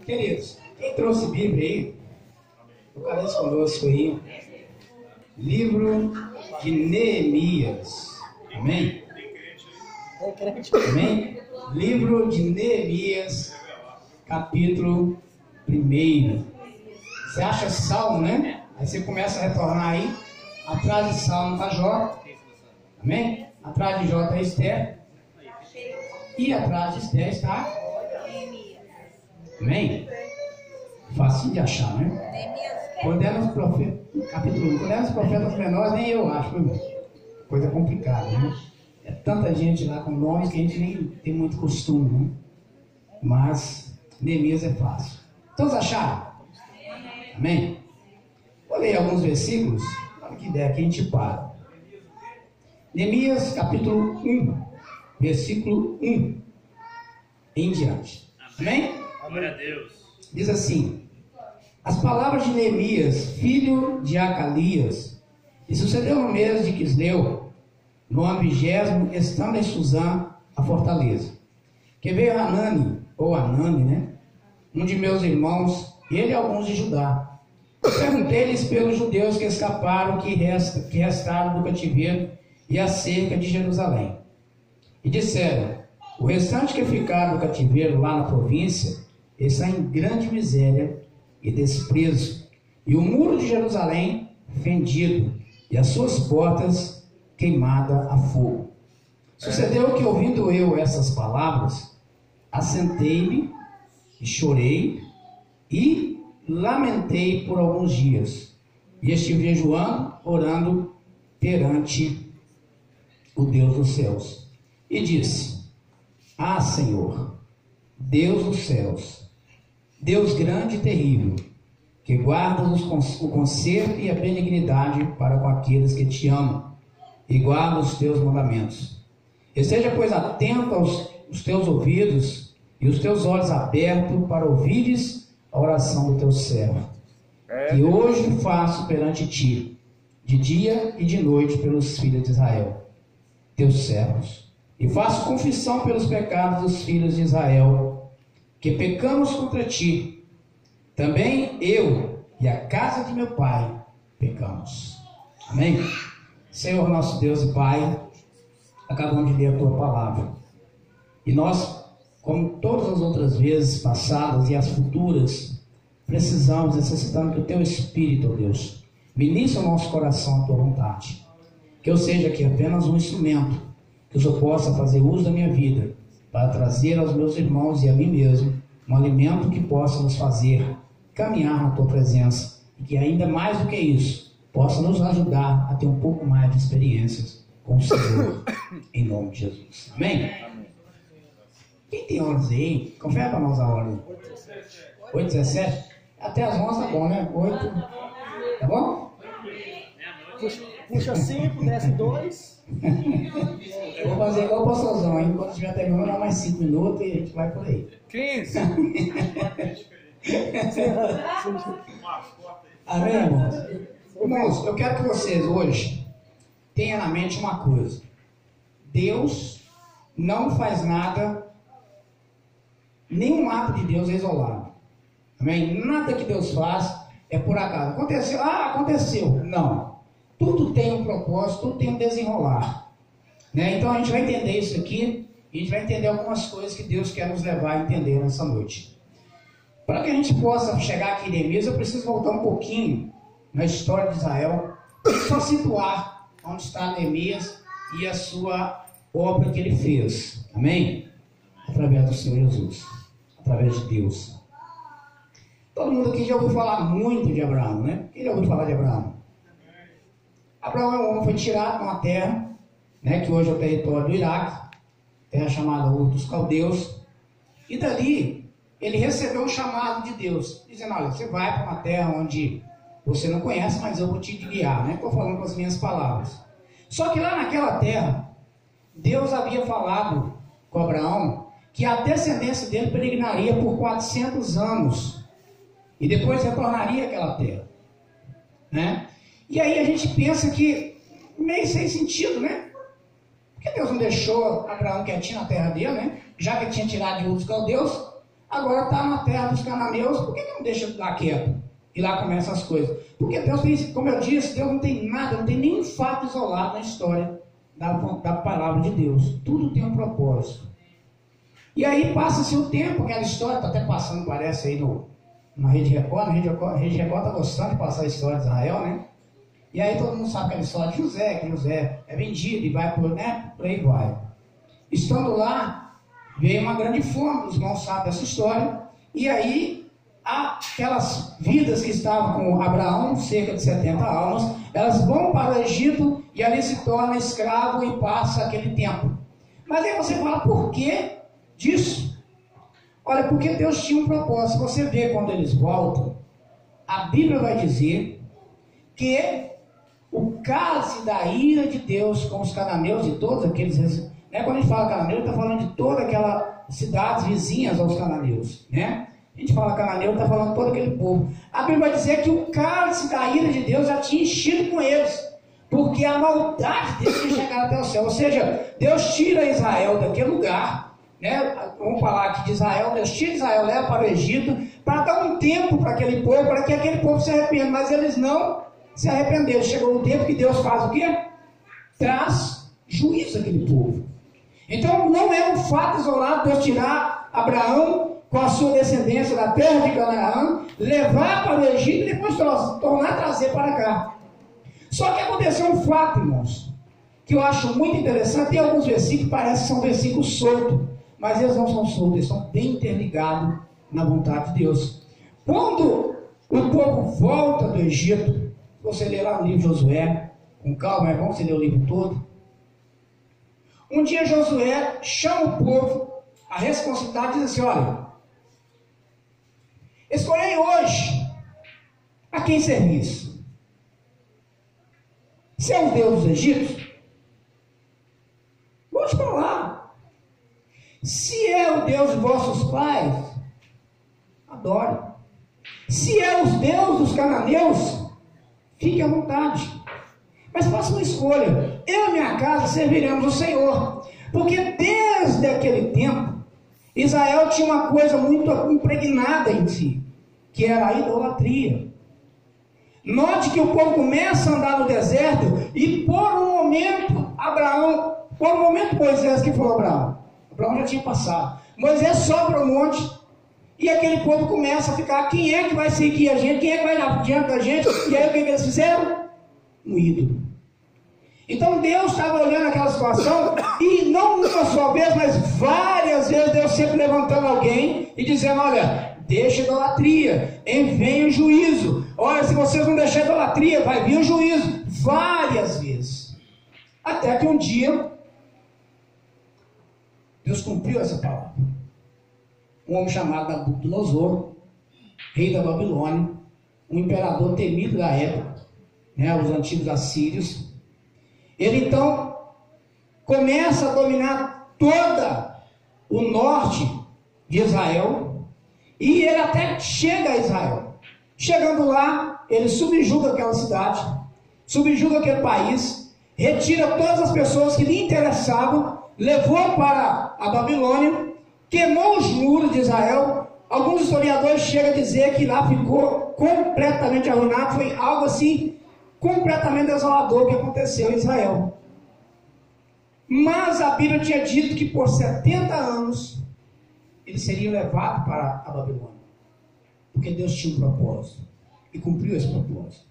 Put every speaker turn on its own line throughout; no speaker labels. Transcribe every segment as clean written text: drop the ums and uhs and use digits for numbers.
Queridos, quem trouxe Bíblia aí, aparece conosco aí, livro de Neemias, amém? Amém? Livro de Neemias, capítulo 1. Você acha Salmo, né? Aí você começa a retornar aí, atrás de Salmo está Jó, amém? Atrás de Jó está Esther, e atrás de Esther está amém? Fácil de achar, né? Quando é nos profetas, capítulo 1, quando é nos profetas menores, nem eu acho, coisa complicada, né? É tanta gente lá com nomes que a gente nem tem muito costume, né? Mas Neemias é fácil. Todos acharam? Amém? Vou ler alguns versículos, para que der aqui a gente para. Neemias capítulo 1, versículo 1 em diante. Amém?
Glória a Deus.
Diz assim: as palavras de Neemias, filho de Acalias, e sucedeu no mês de Quisleu, no ano 20º, estando em Suzã, a fortaleza, que veio Hanani, ou Anani, né? Um de meus irmãos, ele e alguns de Judá. Perguntei-lhes pelos judeus que escaparam, que restaram do cativeiro e acerca de Jerusalém. E disseram: o restante que ficaram do cativeiro lá na província está em grande miséria e desprezo, e o muro de Jerusalém fendido, e as suas portas queimadas a fogo. Sucedeu que, ouvindo eu essas palavras, assentei-me e chorei e lamentei por alguns dias, e estive jejuando, orando perante o Deus dos céus, e disse: ah, Senhor, Deus dos céus, Deus grande e terrível, que guardas o conserto e a benignidade para com aqueles que te amam e guardam os teus mandamentos. Esteja, pois, atento aos teus ouvidos e os teus olhos abertos para ouvires a oração do teu servo, que hoje faço perante ti, de dia e de noite, pelos filhos de Israel, teus servos, e faço confissão pelos pecados dos filhos de Israel, que pecamos contra ti. Também eu e a casa de meu pai pecamos. Amém? Senhor nosso Deus e Pai, acabamos de ler a tua palavra. E nós, como todas as outras vezes passadas e as futuras, necessitamos que o teu Espírito, ó Deus, ministre ao nosso coração a tua vontade. Que eu seja aqui apenas um instrumento, que o Senhor possa fazer uso da minha vida para trazer aos meus irmãos e a mim mesmo um alimento que possa nos fazer caminhar na tua presença, e que ainda mais do que isso, possa nos ajudar a ter um pouco mais de experiências com o Senhor, em nome de Jesus. Amém? Quem tem horas aí? Confere para nós a hora. 8h17? Até as 11 tá bom, né? 8. Tá bom?
Puxa 5, desce 2.
Eu vou fazer igual o pastorzão, hein? Quando estiver terminando, dá mais 5 minutos e a gente vai por aí.
15.
Amém, irmãos? Irmãos, eu quero que vocês hoje tenham na mente uma coisa: Deus não faz nada, nenhum ato de Deus é isolado. Amém? Nada que Deus faz é por acaso. Aconteceu, aconteceu. Não. Tudo tem um propósito, tudo tem um desenrolar. Né? Então a gente vai entender isso aqui, e a gente vai entender algumas coisas que Deus quer nos levar a entender nessa noite. Para que a gente possa chegar aqui em Neemias, eu preciso voltar um pouquinho na história de Israel, e só situar onde está Neemias e a sua obra que ele fez. Amém? Através do Senhor Jesus, através de Deus. Todo mundo aqui já ouviu falar muito de Abraão, né? Quem já ouviu falar de Abraão? Abraão é um homem que foi tirado de uma terra, né, que hoje é o território do Iraque, terra chamada Ur dos Caldeus, e dali ele recebeu um chamado de Deus, dizendo: olha, você vai para uma terra onde você não conhece, mas eu vou te guiar, né? Estou falando com as minhas palavras. Só que lá naquela terra, Deus havia falado com Abraão que a descendência dele peregrinaria por 400 anos e depois retornaria àquela terra, né? E aí a gente pensa que meio sem sentido, né? Porque Deus não deixou Abraão quietinho na terra dele, né? Já que tinha tirado de Ur dos Caldeus, agora está na terra dos cananeus, por que não deixa lá quieto? E lá começam as coisas. Porque Deus tem, como eu disse, Deus não tem nada, não tem nenhum fato isolado na história da palavra de Deus. Tudo tem um propósito. E aí passa-se o tempo, aquela história está até passando, parece, aí na Rede Record. A Rede Record está gostando de passar a história de Israel, né? E aí todo mundo sabe aquela história de José, que José é vendido e vai por aí vai. Estando lá, veio uma grande fome, os irmãos sabem dessa história, e aí aquelas vidas que estavam com Abraão, cerca de 70 almas, elas vão para o Egito e ali se torna escravo e passa aquele tempo. Mas aí você fala, por que disso? Olha, porque Deus tinha um propósito. Você vê quando eles voltam, a Bíblia vai dizer que o cálice da ira de Deus com os cananeus e todos aqueles, né? Quando a gente fala cananeu, está falando de todas aquelas cidades vizinhas aos cananeus, né? A gente fala cananeu, está falando de todo aquele povo. A Bíblia vai dizer que o cálice da ira de Deus já tinha enchido com eles, porque a maldade deles tinha chegado até o céu. Ou seja, Deus tira Israel daquele lugar, né? Vamos falar aqui de Israel. Deus tira Israel, leva para o Egito, para dar um tempo para aquele povo, para que aquele povo se arrependa. Mas eles não se arrependeram. Chegou o tempo que Deus faz o quê? Traz juízo àquele povo. Então não é um fato isolado Deus tirar Abraão com a sua descendência da terra de Canaã, levar para o Egito e depois tornar a trazer para cá. Só que aconteceu um fato, irmãos, que eu acho muito interessante. Tem alguns versículos que parecem que são versículos soltos, mas eles não são soltos, eles são bem interligados na vontade de Deus. Quando o povo volta do Egito, você lê lá no livro de Josué, com calma, é bom você ler o livro todo. Um dia Josué chama o povo, a responsabilidade, diz assim, olha, escolhei hoje a quem servis. Se é o Deus dos egípcios, volte para lá. Se é o Deus de vossos pais, adore. Se é os deuses dos cananeus, fique à vontade. Mas faça uma escolha. Eu e minha casa serviremos o Senhor. Porque desde aquele tempo, Israel tinha uma coisa muito impregnada em si, que era a idolatria. Note que o povo começa a andar no deserto e por um momento Moisés, que falou Abraão já tinha passado, Moisés sobe para o monte e aquele povo começa a ficar, quem é que vai seguir a gente, quem é que vai diante da gente? E aí o que eles fizeram? Um ídolo. Então Deus estava olhando aquela situação e não uma só vez, mas várias vezes Deus sempre levantando alguém e dizendo, olha, deixa a idolatria, vem o juízo. Olha, se vocês não deixarem a idolatria, vai vir o juízo. Várias vezes. Até que um dia, Deus cumpriu essa palavra. Um homem chamado Nabucodonosor, rei da Babilônia, um imperador temido da época, né, os antigos assírios. Ele então começa a dominar toda o norte de Israel, e ele até chega a Israel. Chegando lá, ele subjuga aquela cidade, subjuga aquele país, retira todas as pessoas que lhe interessavam, levou para a Babilônia, queimou os muros de Israel. Alguns historiadores chegam a dizer que lá ficou completamente arruinado. Foi algo assim completamente desolador que aconteceu em Israel. Mas a Bíblia tinha dito que por 70 anos eles seriam levados para a Babilônia, porque Deus tinha um propósito e cumpriu esse propósito.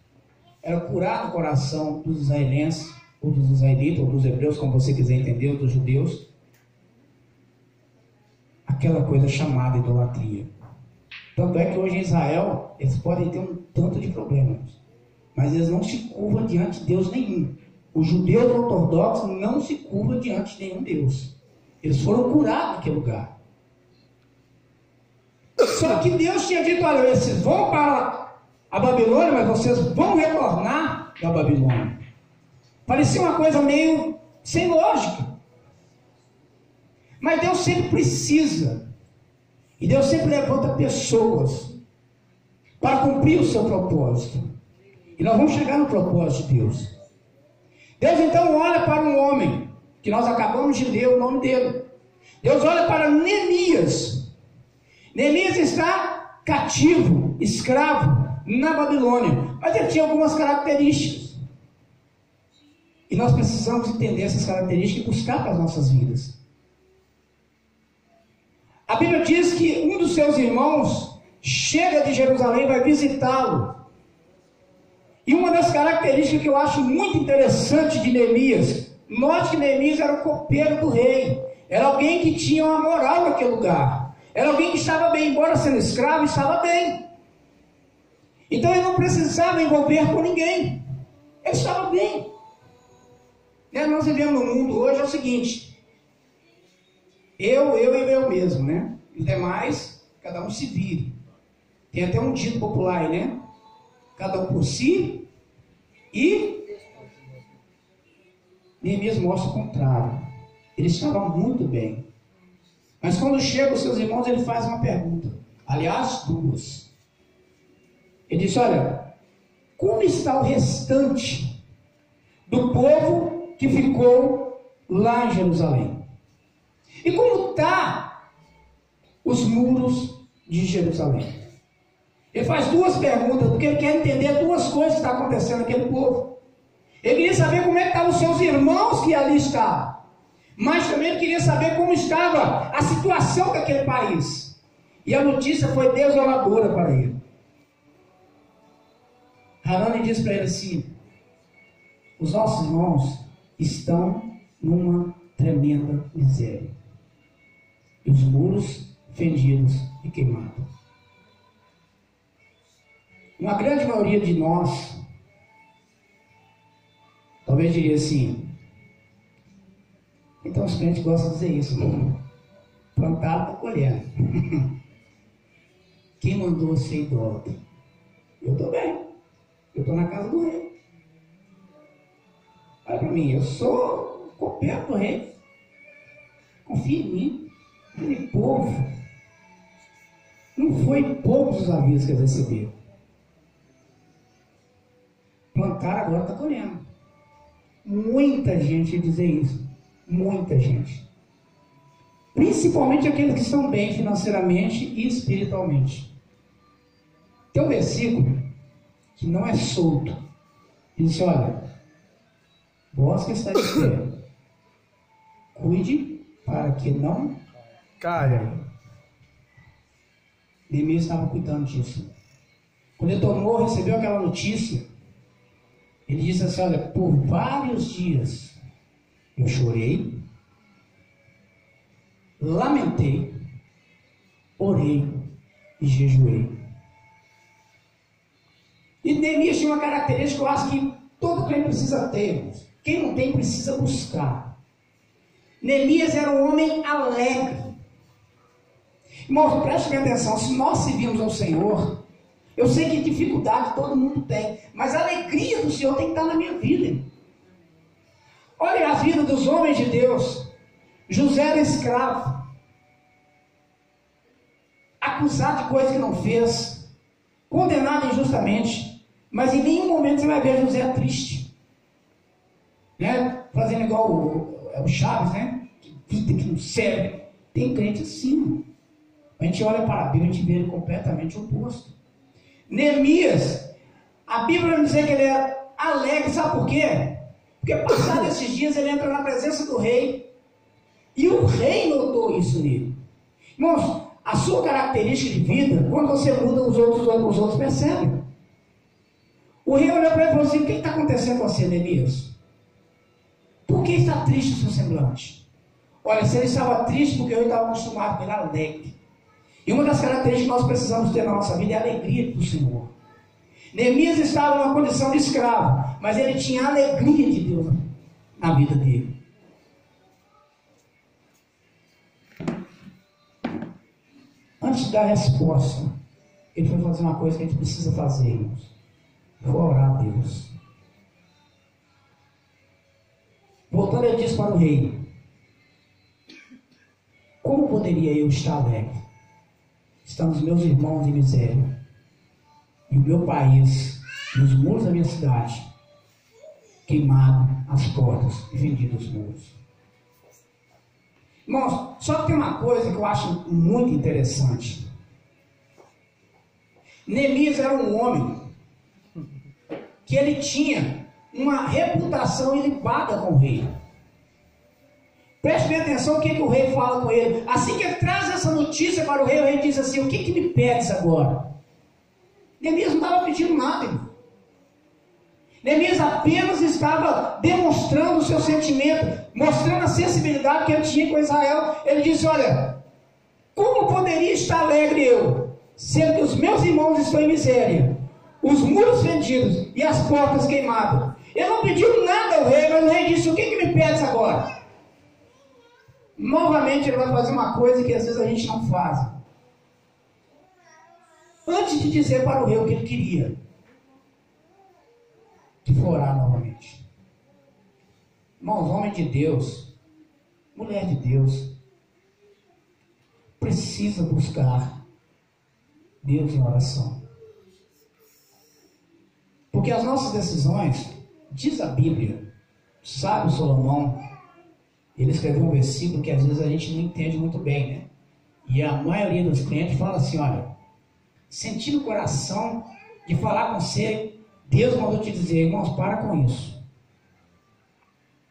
Era curar o coração dos israelenses, ou dos israelitas, ou dos hebreus, como você quiser entender, ou dos judeus, aquela coisa chamada idolatria. Tanto é que hoje em Israel eles podem ter um tanto de problemas, mas eles não se curvam diante de Deus nenhum. Os judeus ortodoxos não se curvam diante de nenhum Deus. Eles foram curados naquele lugar. Só que Deus tinha dito, olha, vocês vão para a Babilônia, mas vocês vão retornar da Babilônia. Parecia uma coisa meio sem lógica. Mas Deus sempre precisa, e Deus sempre levanta pessoas para cumprir o seu propósito. E nós vamos chegar no propósito de Deus. Deus então olha para um homem, que nós acabamos de ler o nome dele. Deus olha para Neemias. Neemias está cativo, escravo, na Babilônia. Mas ele tinha algumas características. E nós precisamos entender essas características e buscar para as nossas vidas. A Bíblia diz que um dos seus irmãos chega de Jerusalém e vai visitá-lo. E uma das características que eu acho muito interessante de Neemias, note que Neemias era o copeiro do rei. Era alguém que tinha uma moral naquele lugar. Era alguém que estava bem, embora sendo escravo, estava bem. Então ele não precisava envolver com ninguém. Ele estava bem. Nós vivemos no mundo hoje é o seguinte: eu e eu mesmo, né? E os demais, cada um se vire. Tem até um dito popular aí, né? Cada um por si. E Neemias mostra o contrário. Ele estava muito bem. Mas quando chega os seus irmãos, ele faz uma pergunta. Aliás, duas. Ele diz: olha, como está o restante do povo que ficou lá em Jerusalém? E como está os muros de Jerusalém? Ele faz duas perguntas, porque ele quer entender duas coisas que estão acontecendo naquele povo. Ele queria saber como é que estavam os seus irmãos que ali estavam. Mas também ele queria saber como estava a situação daquele país. E a notícia foi desoladora para ele. Hanani diz para ele assim: os nossos irmãos estão numa tremenda miséria. E os muros fendidos e queimados. Uma grande maioria de nós talvez diria assim: então os crentes gostam de dizer isso, né? Plantado está colhendo. Quem mandou você idólatra? Eu estou bem. Eu estou na casa do rei. Olha para mim, eu sou copeiro do rei. Confia em mim. Aquele povo, não foi poucos os avisos que eles receberam. Plantar agora está colhendo. Muita gente dizer isso. Muita gente. Principalmente aqueles que estão bem financeiramente e espiritualmente. Tem um versículo que não é solto. Diz: olha, vós que estáis de pé, cuide para que não caia. Neemias estava cuidando disso. Quando ele recebeu aquela notícia, ele disse assim: olha, por vários dias eu chorei, lamentei, orei e jejuei. E Neemias tinha uma característica que eu acho que todo crente precisa ter. Quem não tem precisa buscar. Neemias era um homem alegre. Irmãos, prestem atenção, se nós servirmos ao Senhor, eu sei que dificuldade todo mundo tem, mas a alegria do Senhor tem que estar na minha vida. Olha a vida dos homens de Deus. José era escravo, acusado de coisa que não fez, condenado injustamente, mas em nenhum momento você vai ver José triste, né? Fazendo igual o Chaves, né? Que vida que não serve. Tem crente assim. A gente olha para a Bíblia e a gente vê ele completamente oposto. Neemias, a Bíblia vai dizer que ele é alegre, sabe por quê? Porque passados esses dias ele entra na presença do rei, e o rei notou isso nele. Irmãos, a sua característica de vida, quando você muda, os outros percebem. O rei olhou para ele e falou assim: o que está acontecendo com você, Neemias? Por que está triste o seu semblante? Olha, se ele estava triste, porque eu estava acostumado com ele alegre. E uma das características que nós precisamos ter na nossa vida é a alegria do Senhor. Neemias estava numa condição de escravo, mas ele tinha a alegria de Deus na vida dele. Antes de dar a resposta, ele foi fazer uma coisa que a gente precisa fazer, irmãos. Foi orar a Deus. Voltando, ele disse para o rei: como poderia eu estar alegre? Estão os meus irmãos em miséria, e o meu país, e os muros da minha cidade, queimado as portas e vendido os muros. Irmãos, só que tem uma coisa que eu acho muito interessante. Neemias era um homem que ele tinha uma reputação ilibada com o rei. Preste bem atenção o que o rei fala com ele. Assim que ele traz essa notícia para o rei diz assim: o que me pedes agora? Neemias não estava pedindo nada, irmão. Neemias apenas estava demonstrando o seu sentimento, mostrando a sensibilidade que ele tinha com Israel. Ele disse: olha, como poderia estar alegre eu, sendo que os meus irmãos estão em miséria, os muros vendidos e as portas queimadas? Eu não pedi nada ao rei, mas o rei disse: o que me pedes agora? Novamente ele vai fazer uma coisa que às vezes a gente não faz. Antes de dizer para o rei o que ele queria, que for orar novamente. Irmãos, homem de Deus, mulher de Deus, precisa buscar Deus em oração. Porque as nossas decisões, diz a Bíblia, sábio Salomão, ele escreveu um versículo que às vezes a gente não entende muito bem, né? E a maioria dos clientes fala assim: olha, senti no coração de falar com você, Deus mandou te dizer, irmãos, para com isso.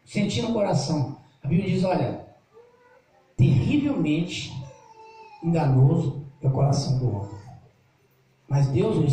Senti no coração. A Bíblia diz: olha, terrivelmente enganoso é o coração do homem, mas Deus o